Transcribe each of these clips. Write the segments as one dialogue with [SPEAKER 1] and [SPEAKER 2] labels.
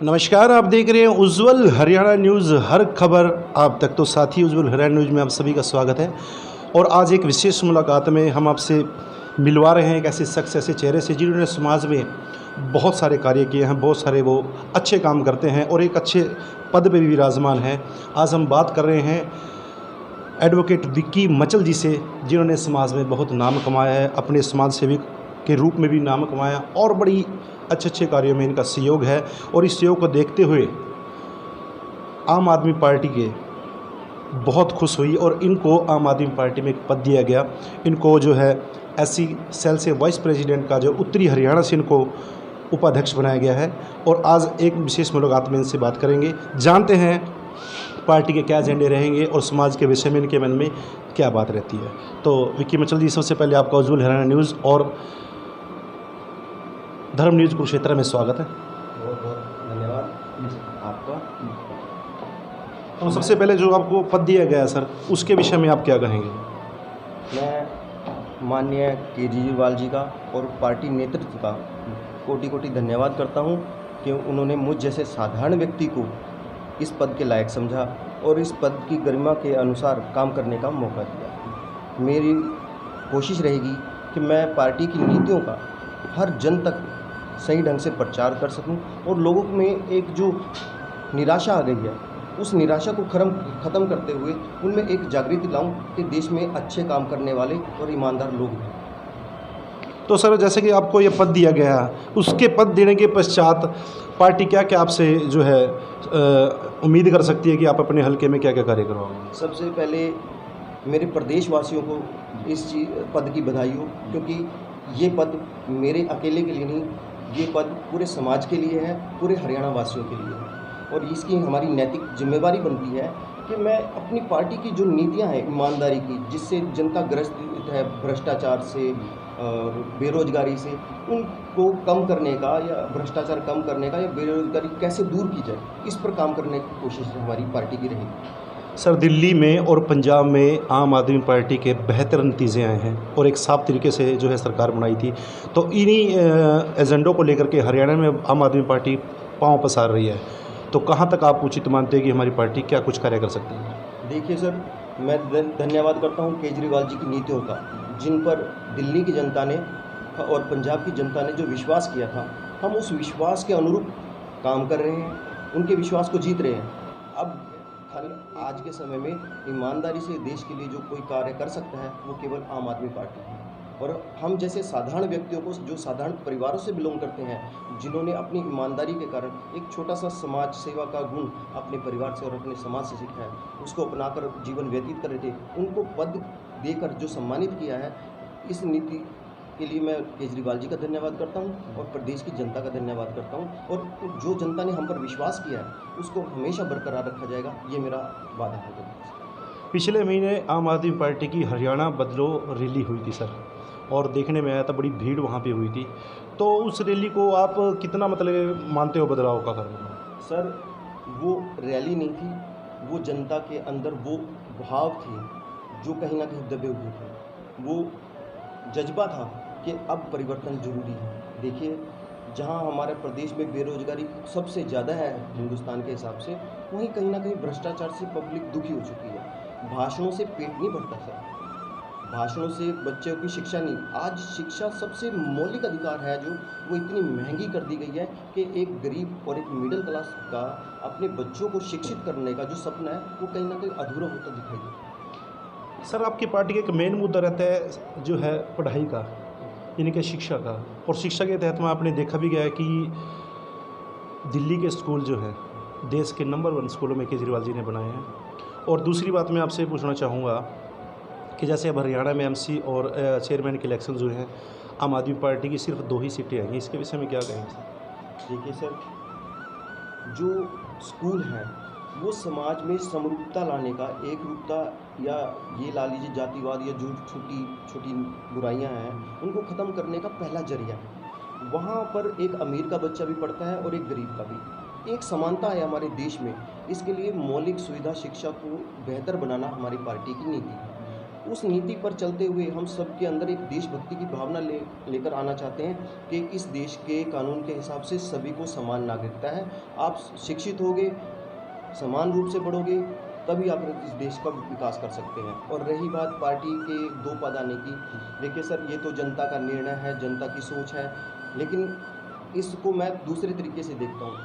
[SPEAKER 1] नमस्कार, आप देख रहे हैं उज्ज्वल हरियाणा न्यूज़। हर खबर आप तक। तो साथी उज्ज्वल हरियाणा न्यूज़ में आप सभी का स्वागत है। और आज एक विशेष मुलाकात में हम आपसे मिलवा रहे हैं एक ऐसे शख्स, ऐसे चेहरे से जिन्होंने समाज में बहुत सारे कार्य किए हैं, बहुत सारे वो अच्छे काम करते हैं और एक अच्छे पद पे भी विराजमान हैं। आज हम बात कर रहे हैं एडवोकेट विक्की मचल जी से, जिन्होंने समाज में बहुत नाम कमाया है, अपने समाज सेवक के रूप में भी नाम कमाया और बड़ी अच्छे अच्छे कार्यों में इनका सहयोग है। और इस सहयोग को देखते हुए आम आदमी पार्टी के बहुत खुश हुई और इनको आम आदमी पार्टी में एक पद दिया गया। इनको जो है एससी सेल से वाइस प्रेसिडेंट का जो उत्तरी हरियाणा से इनको उपाध्यक्ष बनाया गया है। और आज एक विशेष मुलाकात में इनसे बात करेंगे, जानते हैं पार्टी के क्या एजेंडे रहेंगे और समाज के विषय में इनके मन में क्या बात रहती है। तो विक्की मचल जी, सबसे पहले आपका उज्ज्वल हरियाणा न्यूज़ और धर्म न्यूज़ कुरुक्षेत्र में स्वागत है।
[SPEAKER 2] बहुत बहुत धन्यवाद आपका।
[SPEAKER 1] तो सबसे पहले जो आपको पद दिया गया है सर, उसके विषय में आप क्या कहेंगे?
[SPEAKER 2] मैं माननीय केजरीवाल जी का और पार्टी नेतृत्व का कोटि कोटि धन्यवाद करता हूं कि उन्होंने मुझ जैसे साधारण व्यक्ति को इस पद के लायक समझा और इस पद की गरिमा के अनुसार काम करने का मौका दिया। मेरी कोशिश रहेगी कि मैं पार्टी की नीतियों का हर जन तक सही ढंग से प्रचार कर सकूं और लोगों में एक जो निराशा आ गई है, उस निराशा को ख़त्म करते हुए उनमें एक जागृति लाऊं कि देश में अच्छे काम करने वाले और ईमानदार लोग हैं।
[SPEAKER 1] तो सर, जैसे कि आपको ये पद दिया गया, उसके पद देने के पश्चात पार्टी क्या क्या आपसे जो है उम्मीद कर सकती है कि आप अपने हलके में क्या क्या कार्य करवाओगे?
[SPEAKER 2] सबसे पहले मेरे प्रदेशवासियों को इस पद की बधाई हो, क्योंकि ये पद मेरे अकेले के लिए नहीं, ये पद पूरे समाज के लिए है, पूरे हरियाणा वासियों के लिए है। और इसकी हमारी नैतिक जिम्मेवारी बनती है कि मैं अपनी पार्टी की जो नीतियां हैं ईमानदारी की, जिससे जनता ग्रस्त है भ्रष्टाचार से और बेरोजगारी से, उनको कम करने का या भ्रष्टाचार कम करने का या बेरोजगारी कैसे दूर की जाए, इस पर काम करने की कोशिश हमारी पार्टी की रहेगी।
[SPEAKER 1] सर, दिल्ली में और पंजाब में आम आदमी पार्टी के बेहतर नतीजे आए हैं और एक साफ तरीके से जो है सरकार बनाई थी। तो इन्हीं एजेंडों को लेकर के हरियाणा में आम आदमी पार्टी पांव पसार रही है। तो कहां तक आप उचित मानते हैं कि हमारी पार्टी क्या कुछ कार्य कर सकती है?
[SPEAKER 2] देखिए सर, मैं धन्यवाद करता हूं केजरीवाल जी की नीतियों का, जिन पर दिल्ली की जनता ने और पंजाब की जनता ने जो विश्वास किया था, हम उस विश्वास के अनुरूप काम कर रहे हैं, उनके विश्वास को जीत रहे हैं। अब आज के समय में ईमानदारी से देश के लिए जो कोई कार्य कर सकता है, वो केवल आम आदमी पार्टी है। और हम जैसे साधारण व्यक्तियों को, जो साधारण परिवारों से बिलोंग करते हैं, जिन्होंने अपनी ईमानदारी के कारण एक छोटा सा समाज सेवा का गुण अपने परिवार से और अपने समाज से सीखा है, उसको अपनाकर जीवन व्यतीत कर रहे थे, उनको पद देकर जो सम्मानित किया है, इस नीति के लिए मैं केजरीवाल जी का धन्यवाद करता हूं और प्रदेश की जनता का धन्यवाद करता हूं। और जो जनता ने हम पर विश्वास किया है, उसको हमेशा बरकरार रखा जाएगा, ये मेरा वादा है।
[SPEAKER 1] पिछले महीने आम आदमी पार्टी की हरियाणा बदलो रैली हुई थी सर, और देखने में आया था बड़ी भीड़ वहाँ पे हुई थी। तो उस रैली को आप कितना मतलब मानते हो बदलाव का कारण?
[SPEAKER 2] सर, वो रैली नहीं थी, वो जनता के अंदर वो भाव थे जो कहीं ना कहीं दबे हुए थे। वो जज्बा था कि अब परिवर्तन जरूरी है। देखिए, जहां हमारे प्रदेश में बेरोजगारी सबसे ज़्यादा है हिंदुस्तान के हिसाब से, वहीं कहीं ना कहीं भ्रष्टाचार से पब्लिक दुखी हो चुकी है। भाषणों से पेट नहीं भरता सर, भाषणों से बच्चों की शिक्षा नहीं। आज शिक्षा सबसे मौलिक अधिकार है, जो वो इतनी महंगी कर दी गई है कि एक गरीब और एक मिडिल क्लास का अपने बच्चों को शिक्षित करने का जो सपना है, वो कहीं ना कहीं अधूरा होता दिखाई देता है।
[SPEAKER 1] सर, आपकी पार्टी का एक मेन मुद्दा रहता है जो है पढ़ाई का, यानी कि शिक्षा का। और शिक्षा के तहत में आपने देखा भी गया है कि दिल्ली के स्कूल जो है देश के नंबर 1 स्कूलों में केजरीवाल जी ने बनाए हैं। और दूसरी बात मैं आपसे पूछना चाहूँगा कि जैसे अब हरियाणा में एमसी और चेयरमैन के इलेक्शन जो हैं, आम आदमी पार्टी की सिर्फ 2 ही सीटें आई हैं, इसके विषय में क्या कहेंगे सर?
[SPEAKER 2] देखिए सर, जो स्कूल हैं वो समाज में समरूपता लाने का, एक रूपता या ये ला लीजिए जातिवाद या जो छोटी छोटी बुराइयां हैं, उनको ख़त्म करने का पहला जरिया है। वहाँ पर एक अमीर का बच्चा भी पढ़ता है और एक गरीब का भी। एक समानता है हमारे देश में, इसके लिए मौलिक सुविधा शिक्षा को बेहतर बनाना हमारी पार्टी की नीति है। उस नीति पर चलते हुए हम सबके अंदर एक देशभक्ति की भावना लेकर आना चाहते हैं कि इस देश के कानून के हिसाब से सभी को समान नागरिकता है। आप शिक्षित होगे, समान रूप से बढ़ोगे, तभी आप इस देश का विकास कर सकते हैं। और रही बात पार्टी के दो पद आने की, देखिए सर, ये तो जनता का निर्णय है, जनता की सोच है, लेकिन इसको मैं दूसरे तरीके से देखता हूँ।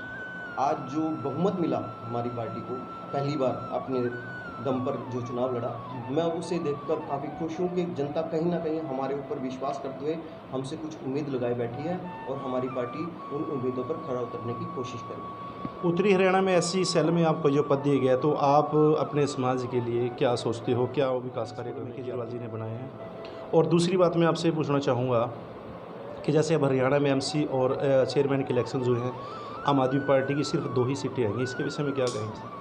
[SPEAKER 2] आज जो बहुमत मिला हमारी पार्टी को, पहली बार अपने दम पर जो चुनाव लड़ा, मैं उसे देखकर काफ़ी खुश हूँ कि जनता कहीं ना कहीं हमारे ऊपर विश्वास करते हुए हमसे कुछ उम्मीद लगाए बैठी है और हमारी पार्टी उन उम्मीदों पर खरा उतरने की कोशिश करेगी।
[SPEAKER 1] उत्तरी हरियाणा में ऐसी सेल में आपको जो पद दिए गए, तो आप अपने समाज के लिए क्या सोचते हो, क्या विकास कार्यक्रम केजरीवाल जी ने बनाए हैं? और दूसरी बात मैं आपसे पूछना चाहूँगा कि जैसे अब हरियाणा में एमसी और चेयरमैन के इलेक्शन हुए हैं, आम आदमी पार्टी की सिर्फ 2 ही सीटें आएंगी, इसके विषय में क्या कहेंगे?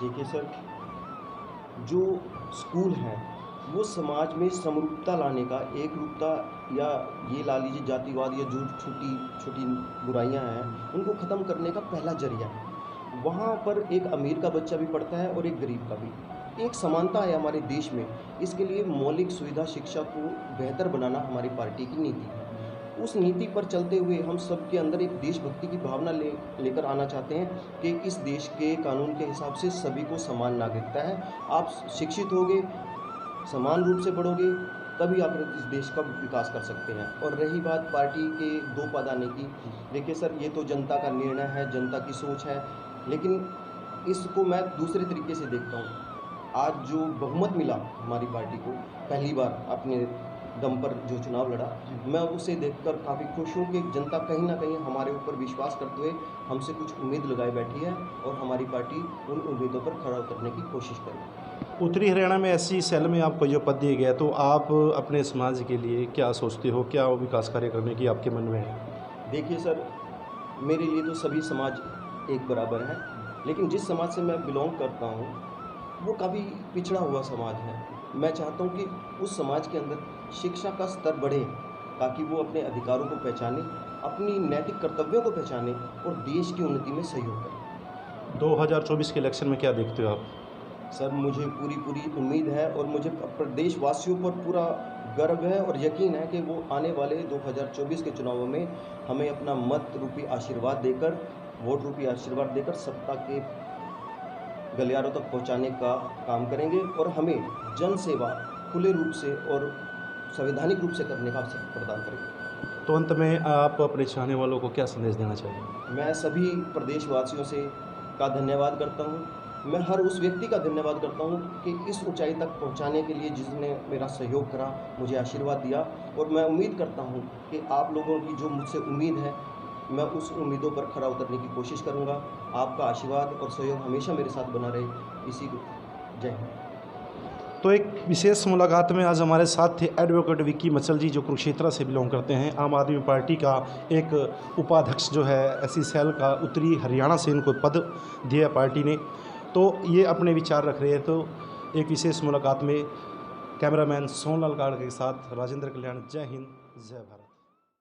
[SPEAKER 2] देखिए सर, जो स्कूल हैं वो समाज में समरूपता लाने का, एक रूपता या ये ला लीजिए जातिवाद या जो छोटी छोटी बुराइयां हैं उनको ख़त्म करने का पहला जरिया है। वहाँ पर एक अमीर का बच्चा भी पढ़ता है और एक गरीब का भी। एक समानता है हमारे देश में, इसके लिए मौलिक सुविधा शिक्षा को बेहतर बनाना हमारी पार्टी की नीति है। उस नीति पर चलते हुए हम सबके अंदर एक देशभक्ति की भावना लेकर आना चाहते हैं कि इस देश के कानून के हिसाब से सभी को समान नागरिकता है। आप शिक्षित होगे, समान रूप से बढ़ोगे, तभी आप इस देश का विकास कर सकते हैं। और रही बात पार्टी के दो पद आने की, देखिए सर, ये तो जनता का निर्णय है, जनता की सोच है, लेकिन इसको मैं दूसरे तरीके से देखता हूँ। आज जो बहुमत मिला हमारी पार्टी को, पहली बार अपने दम पर जो चुनाव लड़ा, मैं उसे देखकर काफ़ी खुश हूँ कि जनता कहीं ना कहीं हमारे ऊपर विश्वास करते हुए हमसे कुछ उम्मीद लगाए बैठी है और हमारी पार्टी उन उम्मीदों पर खरा उतरने की कोशिश करेगी।
[SPEAKER 1] उत्तरी हरियाणा में ऐसी सेल में आपको जो पद दिए गए, तो आप अपने समाज के लिए क्या सोचते हो, क्या विकास कार्य करने की आपके मन में है?
[SPEAKER 2] देखिए सर, मेरे लिए तो सभी समाज एक बराबर है, लेकिन जिस समाज से मैं बिलोंग करता हूँ वो काफ़ी पिछड़ा हुआ समाज है। मैं चाहता हूँ कि उस समाज के अंदर शिक्षा का स्तर बढ़े ताकि वो अपने अधिकारों को पहचाने, अपनी नैतिक कर्तव्यों को पहचाने और देश की उन्नति में सहयोग करें।
[SPEAKER 1] 2024 के इलेक्शन में क्या देखते हो आप?
[SPEAKER 2] सर, मुझे पूरी उम्मीद है और मुझे प्रदेशवासियों पर पूरा गर्व है और यकीन है कि वो आने वाले 2024 के चुनावों में हमें अपना मत रूपी आशीर्वाद देकर, वोट रूपी आशीर्वाद देकर सत्ता के गलियारों तक पहुंचाने का काम करेंगे और हमें जन सेवा खुले रूप से और संवैधानिक रूप से करने का अवसर प्रदान करेंगे।
[SPEAKER 1] तो अंत में आप अपने चाहने वालों को क्या संदेश देना चाहिए?
[SPEAKER 2] मैं सभी प्रदेशवासियों से का धन्यवाद करता हूं। मैं हर उस व्यक्ति का धन्यवाद करता हूं कि इस ऊंचाई तक पहुंचाने के लिए जिसने मेरा सहयोग करा, मुझे आशीर्वाद दिया, और मैं उम्मीद करता हूं कि आप लोगों की जो मुझसे उम्मीद है, मैं उस उम्मीदों पर खरा उतरने की कोशिश करूंगा। आपका आशीर्वाद और सहयोग हमेशा मेरे साथ बना रहे। इसी को जय हिंद।
[SPEAKER 1] तो एक विशेष मुलाकात में आज हमारे साथ थे एडवोकेट विक्की मचल जी, जो कुरुक्षेत्र से बिलोंग करते हैं। आम आदमी पार्टी का एक उपाध्यक्ष जो है एससी सेल का, उत्तरी हरियाणा से इनको पद दिया पार्टी ने, तो ये अपने विचार रख रहे हैं। तो एक विशेष मुलाकात में कैमरामैन सोनलाल गाड़ के साथ राजेंद्र कल्याण। जय हिंद, जय भारत।